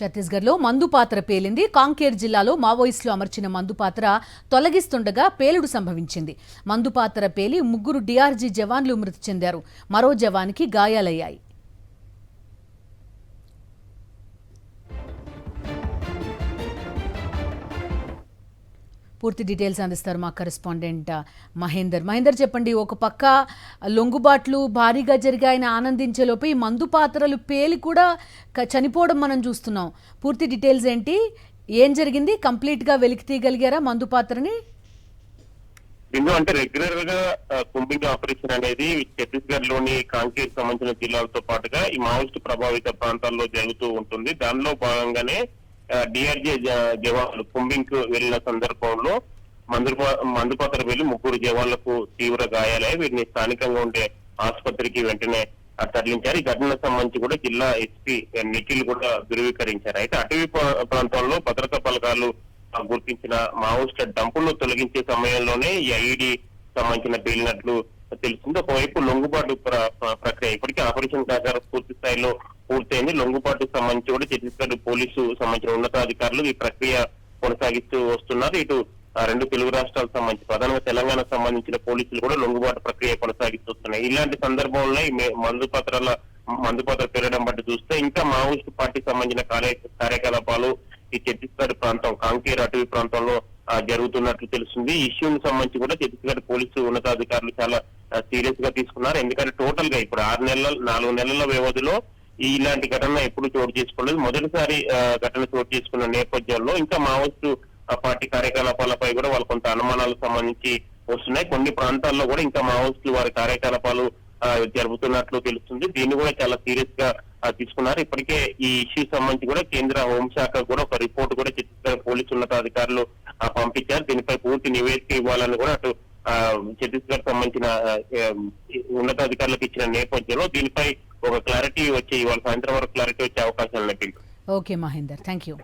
ఛత్తీస్గఢ్లో మందుపాత్ర పేలింది. కాంకేర్ జిల్లాలో మావోయిస్టులు అమర్చిన మందుపాత్ర తొలగిస్తుండగా పేలుడు సంభవించింది. మందుపాత్ర పేలి 3 డిఆర్జీ జవాన్లు మృతి చెందారు. మరో జవాన్కి గాయాలయ్యాయి. పూర్తి డీటెయిల్స్ అందిస్తారు మా కరెస్పాండెంట్ మహేందర్. చెప్పండి, ఒక పక్క లొంగుబాట్లు భారీగా జరిగాయని ఆనందించేలోపు ఈ మందు పాత్రలు పేలి కూడా చనిపోవడం మనం చూస్తున్నాం. పూర్తి డీటెయిల్స్ ఏంటి, ఏం జరిగింది? కంప్లీట్గా వెలికి తీయగలిగారా మందు పాత్రని? అంటే రెగ్యులర్ గా కుంబింగ్ ఆపరేషన్ అనేది ఛత్తీస్గఢ్ లోని కాంకేర్ సంబంధించిన జిల్లాలతో పాటుగా ఈ మావోయిస్టు ప్రభావిత ప్రాంతాల్లో జరుగుతూ ఉంటుంది. దానిలో భాగంగానే డిఆర్జీ జవాన్లు కుంబింగ్ కు వెళ్లిన సందర్భంలో మందుపాత్ర వెళ్లి 3 జవాన్లకు తీవ్ర గాయాలయ్యాయి. వీరిని స్థానికంగా ఉండే ఆసుపత్రికి వెంటనే తరలించారు. ఈ ఘటనకు సంబంధించి కూడా జిల్లా ఎస్పీ నిఖిల్ కూడా ధృవీకరించారు. అయితే అటవీ ప్రాంతంలో భద్రతా బలగాలు గుర్తించిన మావోయిస్టు డంపులను తొలగించే సమయంలోనే ఈ ఐఈడీ సంబంధించిన పేలినట్లు తెలిసింది. ఒకవైపు లొంగుబాటు ప్రక్రియ ఇప్పటికీ ఆపరేషన్ సహకారం పూర్తి స్థాయిలో పూర్తయింది. లొంగుబాటుకు సంబంధించి కూడా ఛత్తీస్గఢ్ పోలీసు సంబంధించిన ఉన్నతాధికారులు ఈ ప్రక్రియ కొనసాగిస్తూ వస్తున్నారు. ఇటు 2 తెలుగు రాష్ట్రాలకు సంబంధించి ప్రధానంగా తెలంగాణకు సంబంధించిన పోలీసులు కూడా లొంగుబాటు ప్రక్రియ కొనసాగిస్తూ వస్తున్నాయి. ఇలాంటి సందర్భంలో మందుపాత్ర పెరగడం బట్టి చూస్తే ఇంకా మావోయిస్టు పార్టీకి సంబంధించిన కార్యకలాపాలు ఈ ఛత్తీస్గఢ్ ప్రాంతం కాంకేర్ అటవీ ప్రాంతంలో జరుగుతున్నట్లు తెలుస్తుంది. ఈ ఇష్యూకి సంబంధించి కూడా ఛత్తీస్గఢ్ పోలీసు ఉన్నతాధికారులు చాలా సీరియస్ గా తీసుకున్నారు. ఎందుకంటే టోటల్ గా ఇప్పుడు 4 నెలల వ్యవధిలో ఇలాంటి ఘటన ఎప్పుడు చోటు చేసుకోలేదు. మొదటిసారి ఘటన చోటు చేసుకున్న నేపథ్యంలో ఇంకా మావోయిస్టు పార్టీ కార్యకలాపాలపై కూడా వాళ్ళ కొంత అనుమానాలకు సంబంధించి వస్తున్నాయి. కొన్ని ప్రాంతాల్లో కూడా ఇంకా మావోయిస్టులు వారి కార్యకలాపాలు జరుపుతున్నట్లు తెలుస్తుంది. దీన్ని కూడా చాలా సీరియస్ గా తీసుకున్నారు. ఇప్పటికే ఈ ఇష్యూ సంబంధించి కూడా కేంద్ర హోంశాఖ కూడా ఒక రిపోర్ట్ కూడా ఛత్తీస్గఢ్ పోలీసు ఉన్నతాధికారులు పంపించారు. దీనిపై పూర్తి నివేదిక ఇవ్వాలని కూడా అటు ఛత్తీస్గఢ్ సంబంధించిన ఉన్నతాధికారులకు ఇచ్చిన నేపథ్యంలో దీనిపై ఒక క్లారిటీ వచ్చి ఇవాళ సాయంత్రం వరకు క్లారిటీ వచ్చే అవకాశాలు లభించాయి. Okay Mahender, thank you.